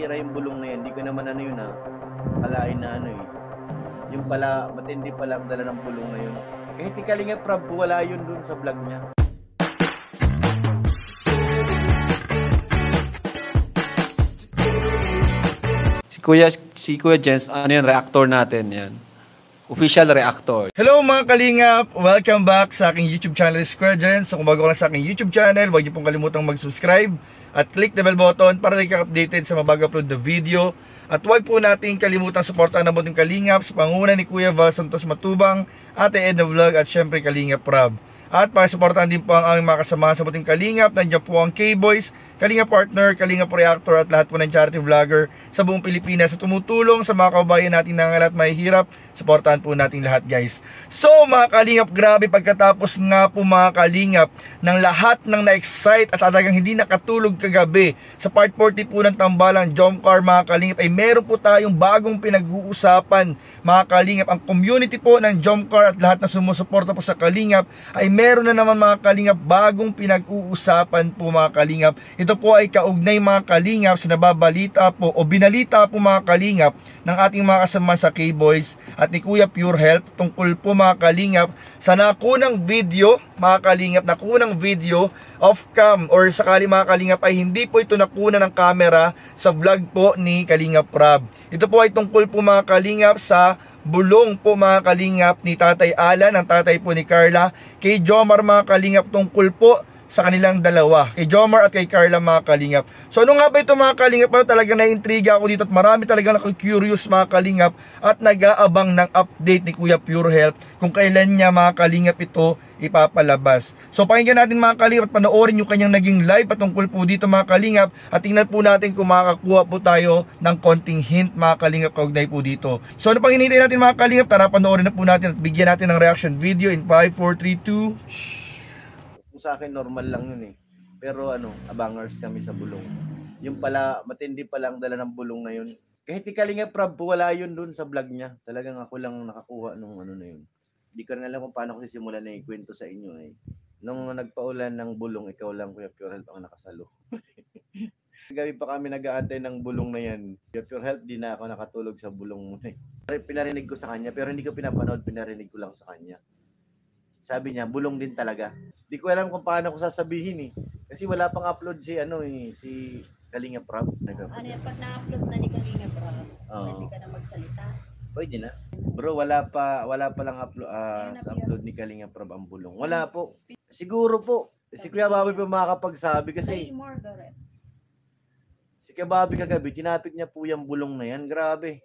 nasira yung bulong na yan. Hindi ko naman ano yun ha. Kalain na ano eh. Yung pala, matindi pala ang dala ng bulong na yun. Kahit si Kalinga Prab, wala yun dun sa vlog niya. Si Kuya Jens, ano yan, reactor natin yan. Official reactor. Hello mga kalingap! Welcome back sa aking YouTube channel, Kuya Jens. So kung bago ka lang sa aking YouTube channel, huwag niyo pong kalimutang mag-subscribe at click the bell button para i-updated sa mabago-upload na video. At huwag po natin kalimutang suportahan ang buting kalingap sa panguna ni Kuya Val Santos Matubang, Ate Edna Vlog at syempre Kalingap Prab. At para suportahan din po ang aming mga kasamahan sa buting kalingap, nandiyan po ang K-Boys, Kalingap Partner, Kalingap Reactor at lahat po ng charity vlogger sa buong Pilipinas sa tumutulong sa mga kababayan natin na ngalat mahihirap. Suportahan po natin lahat guys. So mga kalingap, grabe pagkatapos nga po mga kalingap ng lahat ng na-excite at talagang hindi nakatulog kagabi sa part 40 po ng Tambalang Jomcar mga kalingap, ay meron po tayong bagong pinag-uusapan mga kalingap. Ang community po ng Jomcar at lahat na sumusuporta po sa kalingap ay meron na naman mga kalingap bagong pinag-uusapan po mga kalingap. Ito po ay kaugnay mga kalingap sa nababalita po o binalita po mga kalingap ng ating mga kasama sa K-Boys at ni Kuya Pure Health tungkol po mga kalingap sa nakunang video mga kalingap, nakunang video off cam or sakali mga kalingap ay hindi po ito nakuna ng camera sa vlog po ni Kalingap Prab. Ito po ay tungkol po mga kalingap sa bulong po mga kalingap ni Tatay Alan, ang tatay po ni Carla, kay Jomar mga kalingap tungkol po sa kanilang dalawa, kay Jomar at kay Carla mga kalingap. So ano nga ba ito mga kalingap? Ano talaga na-intriga ako dito at marami talaga nakikurious mga kalingap at nag-aabang ng update ni Kuya Pure Health kung kailan niya mga kalingap ito ipapalabas. So pakinggan natin mga kalingap at panoorin yung kanyang naging live patungkol po dito mga kalingap at tingnan po natin kung makakakuha po tayo ng konting hint mga kalingap kaugnay po dito. So ano pang hinihintay natin mga kalingap? Tara panoorin na po natin at bigyan natin ng reaction video in 5, 4, 3, 2. Sa akin normal lang yun eh. Pero ano, abangers kami sa bulong. Yung pala, matindi pala ang dala ng bulong na yun. Kahit si Kalinga Prab, wala yun dun sa vlog niya. Talagang ako lang nakakuha nung ano na yun. Hindi ko na alam kung paano ko sisimulan na ikwento sa inyo eh. Nung nagpaulan ng bulong, ikaw lang Kuya Pure Health ang nakasalo. Gabi pa kami nag-aantay ng bulong na yan. Kuya Pure Health, di na ako nakatulog sa bulong mo eh. Pinarinig ko sa kanya, pero hindi ko pinapanood, pinarinig ko lang sa kanya. Sabi niya, bulong din talaga. Di ko alam kung paano ko sasabihin eh. Kasi wala pang upload si ano eh, si Kalinga Prab. Ano yan, pag na-upload na ni Kalinga Prab, hindi ka na magsalita. Pwede na. Bro, wala pa lang upload sa upload ni Kalinga Prab ang bulong. Wala po. Siguro po. Si Kuya Bobby po makakapagsabi kasi si Kuya Bobby kagabi, tinapik niya po yung bulong na yan. Grabe.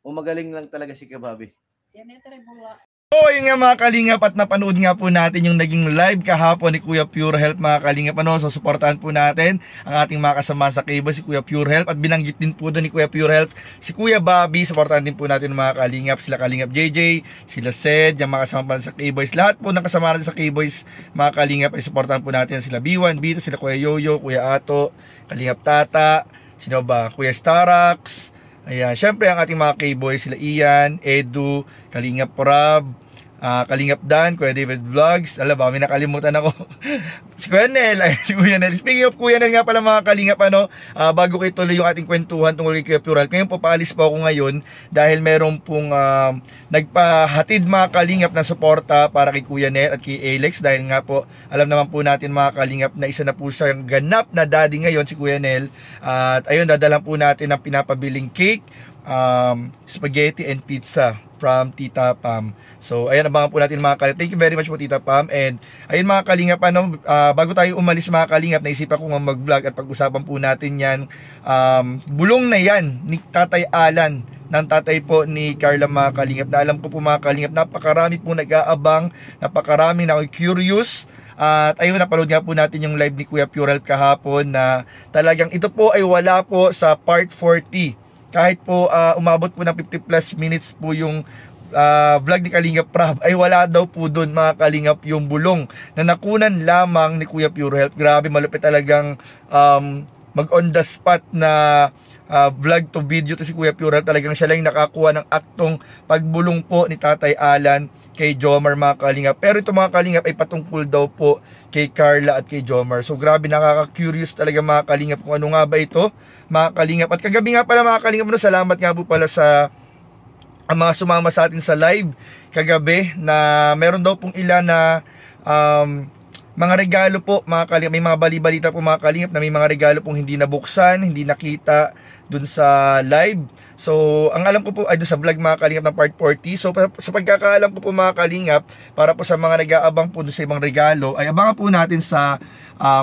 O magaling lang talaga si Kuya Bobby. Yan ito rin mga. So yun nga mga kalingap at napanood nga po natin yung naging live kahapon ni Kuya Pure Health mga kalingap. So suportahan po natin ang ating mga kasama sa K-Boys, si Kuya Pure Health, at binanggit din po doon ni Kuya Pure Health si Kuya Bobby. Suportahan din po natin mga kalingap, sila Kalingap JJ, sila Sed, yung mga kasama pa sa K-Boys. Lahat po ng kasama natin sa K-Boys mga kalingap ay suportahan po natin sila B1, B2, sila Kuya Yoyo, Kuya Ato, Kalingap Tata, sino ba, Kuya Starax. Ayan, syempre ang ating mga K-Boys, sila Ian, Edu, Kalingap Prab, Kalingap Dan, Kuya David Vlogs. Alam ba, may nakalimutan ako. Si Kuya Nel, si Kuya Nel. Speaking of Kuya Nel nga pala mga kalingap, bago ko ituloy yung ating kwentuhan tungkol kay Kuya Pure Health, ngayon po paalis po ako ngayon dahil meron pong nagpahatid mga kalingap na suporta para kay Kuya Nel at kay Alex, dahil nga po alam naman po natin mga kalingap na isa na po siyang ganap na daddy ngayon si Kuya Nel. At ayun, dadalan po natin ng pinapabiling cake, spaghetti and pizza from Tita Pam. So ayan, abangan po natin mga kalingap. Thank you very much po Tita Pam. And ayun mga kalingap, bago tayo umalis mga kalingap, naisipan ko mag-vlog at pag-usapan po natin yan. Bulong na yan ni Tatay Alan, ng tatay po ni Carla mga kalingap, na alam ko po mga kalingap, napakarami po nag-aabang, napakarami na curious. At ayun, napanood nga po natin yung live ni Kuya Pure Health kahapon na talagang ito po ay wala po sa part 40. Kahit po umabot po ng 50 plus minutes po yung vlog ni Kalingap Prab, ay wala daw po doon mga kalingap yung bulong na nakunan lamang ni Kuya Pure Health. Grabe, malupit talagang mag on the spot na vlog to video to si Kuya Pure Health. Talagang siya lang nakakuha ng aktong pagbulong po ni Tatay Alan kay Jomar mga kalingap. Pero ito mga kalingap ay patungkol daw po kay Carla at kay Jomar. So grabe, nakaka-curious talaga mga kalingap kung ano nga ba ito mga kalingap. At kagabi nga pala mga kalingap, no, salamat nga po pala sa mga sumama sa atin sa live kagabi na meron daw pong ilan na mga regalo po mga kalingap. May mga bali-balita po mga kalingap na may mga regalo pong hindi nabuksan, hindi nakita dun sa live. So, ang alam ko po ay doon sa vlog mga kalingap ng part 40. So, sa pagkakaalam ko po mga kalingap, para po sa mga nag-aabang po doon sa ibang regalo, ay abangan po natin sa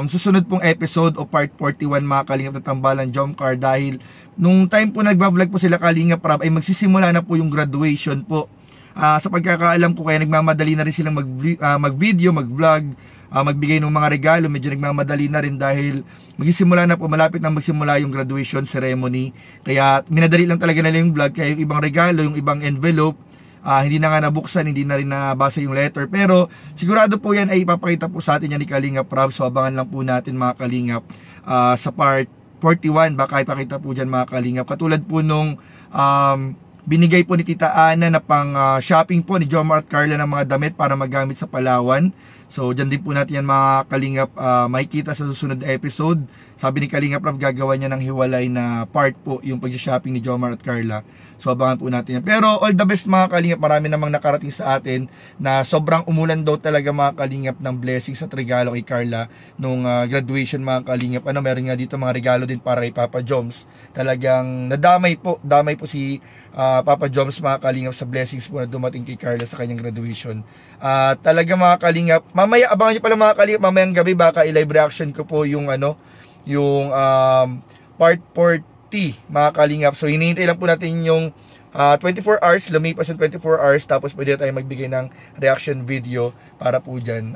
susunod pong episode o part 41 mga kalingap ng Tambalan Jomcar. Dahil nung time po nagba-vlog po sila Kalingap Rab, ay magsisimula na po yung graduation po. Sa pagkakaalam ko kaya nagmamadali na rin silang mag-video, mag-vlog, magbigay ng mga regalo. Medyo nagmamadali na rin dahil magsisimula na po, malapit na magsimula yung graduation ceremony. Kaya minadali lang talaga nila yung vlog. Kaya yung ibang regalo, yung ibang envelope, hindi na nga nabuksan, hindi na rin nabasa yung letter. Pero sigurado po yan ay ipapakita po sa atin yan ni Kalingap Rab. So abangan lang po natin mga kalingap sa part 41. Baka ipakita po dyan mga kalingap. Katulad po nung binigay po ni Tita Ana na pang shopping po ni Jomar at Carla ng mga damit para magamit sa Palawan. So dyan din po natin yan mga kalingap makikita sa susunod na episode. Sabi ni Kalingap Rab, gagawa niya ng hiwalay na part po yung pag-shopping ni Jomar at Carla. So abangan po natin yan. Pero all the best mga kalingap, marami namang nakarating sa atin na sobrang umulan daw talaga mga kalingap ng blessings at regalo kay Carla nung graduation mga kalingap. Meron nga dito mga regalo din para kay Papa Joms. Talagang damay po si Papa Joms mga kalingap sa blessings po na dumating kay Carla sa kanyang graduation. Talaga mga kalingap, mamaya abangan nyo pala mga kalingap, mamayang gabi baka i-live reaction ko po yung part 40 mga kalingap. So hinihintay lang po natin yung 24 hours, lumipas yung 24 hours, tapos pwede na tayo magbigay ng reaction video para po dyan.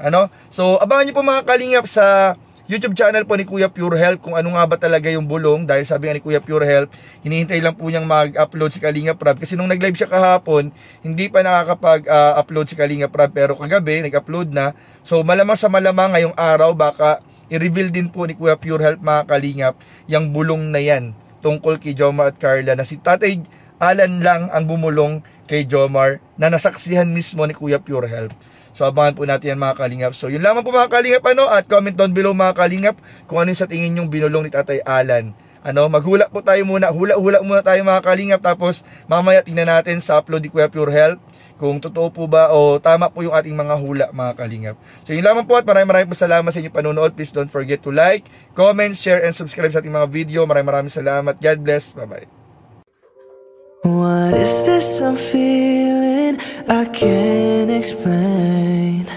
So abangan nyo po mga kalingap sa YouTube channel po ni Kuya Pure Health kung ano nga ba talaga yung bulong. Dahil sabi nga ni Kuya Pure Health, hinihintay lang po niyang mag-upload si Kalingap Rab. Kasi nung nag-live siya kahapon, hindi pa nakakapag-upload si Kalingap Rab. Pero kagabi, nag-upload na. So malamang sa malamang ngayong araw, baka i-reveal din po ni Kuya Pure Health mga kalingap yung bulong na yan tungkol kay Jomar at Carla, na si Tatay Alan lang ang bumulong kay Jomar na nasaksihan mismo ni Kuya Pure Health. So abangan po natin yan mga kalingap. So yun lamang po mga kalingap, at comment down below mga kalingap kung ano yung sa tingin yung binulong ni Tatay Alan. Maghula po tayo muna, hula muna tayo mga kalingap, tapos mamaya tingnan natin sa upload ni Kuya Pure Health kung totoo po ba o tama po yung ating mga hula mga kalingap. So yun lamang po, at maraming po salamat sa inyong panonood. Please don't forget to like, comment, share, and subscribe sa ating mga video. Maraming salamat. God bless. Bye-bye. What is this I'm feeling? I can't explain.